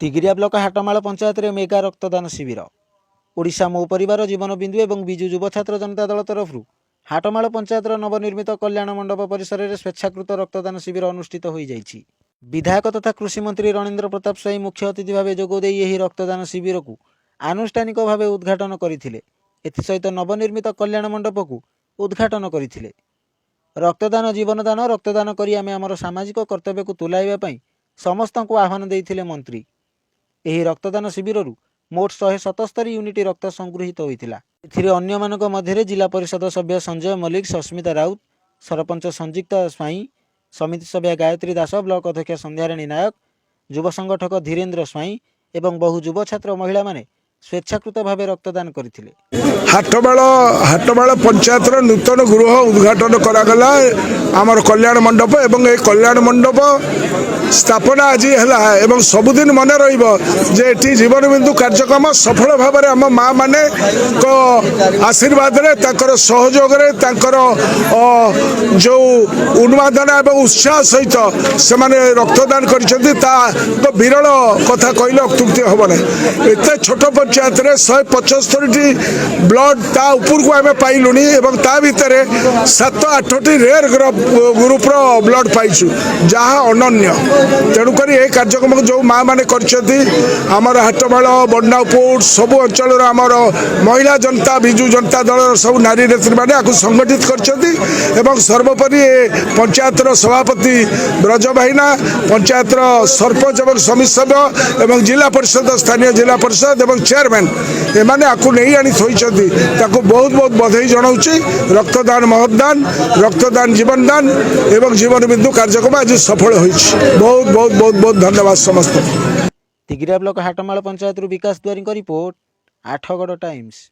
Tigiria block हाटमाल panchayat में mega रक्तदान शिविर ओडिशा मो परिवार जीवन बिंदु एवं विजु युव छात्र जनता दल तरफ हाटमाल पंचायत नवनिर्मित कल्याण मंडप परिसर में स्वेच्छाकृत रक्तदान शिविर अनुष्ठित हो जाइछि। विधायक तथा कृषि मंत्री रणेन्द्र प्रताप स्वाई मुख्य अतिथि भाव जोगदे यह रक्तदान शिविर को आनुष्ठानिक भाव उद्घाटन करथिले। एथिसहित नवनिर्मित कल्याण मंडप को उद्घाटन करथिले। रक्तदान जीवनदान, रक्तदान करी आमे आमर सामाजिक कर्तव्य को तुलाइबा पई समस्त को आह्वान देइथिले मंत्री। एही रक्तदान शिविर मोट 177 यूनिट रक्त संगृहित होइतिला। एथिरे अन्य मानक मध्यरे जिला परिषद सभ्य संजय मल्लिक, सस्मिता राउत, सरपंच संयुक्ता स्वाई, समिति सभ्य गायत्री दास, ब्लॉक अध्यक्ष संध्याराणी नायक, युव संगठक धीरेन्द्र स्वाई एवं बहु युव छात्र महिला माने स्वेच्छाकृत भाव रक्तदान करथिले। हाटमाल पंचायत नूतन गृह उद्घाटन करागला आमर कल्याण मंडप एवं ए कल्याण मंडप स्थापना आज है सबुदिन मन रही जीवन बिंदु कार्यक्रम सफल भाव में आम माँ माने आशीर्वाद सहयोग जो उन्मादना और उत्साह सहित से रक्तदान कर विरल कथा कहले अत्युक्ति हम ना। एत छोट पंचायत 175 ब्लड ता उपरको आम पाइलु ता भितर 7-8टी रेयर ग्रुप ब्लड पाइछु जहाँ अनन्य। तेणुक ये कार्यक्रम जो माँ मैंने कर हाटमाल बंडापुर सबु अंचल आमर महिला जनता विजु जनता दल सब नारी नेत्री मैंने संगठित कर सर्वोपरि पंचायत सभापति ब्रज भाईना, पंचायत सरपंच और समिति सभ्य एवं जिला परिषद स्थानीय जिला परिषद एवं चेयरमैन एमाने आकु नहीं आनी थोइछथि ताको बहुत बहुत बधाई जनाउछि। रक्तदान महदान, रक्तदान जीवनदान एवं जीवन बिंदु कार्यक्रम आज सफल होइछि। बहुत बहुत बहुत बहुत धन्यवाद समस्त। तिगिरिया ब्लॉक हाटमाल पंचायत विकास द्वारी रिपोर्ट, आठगड़ टाइम्स।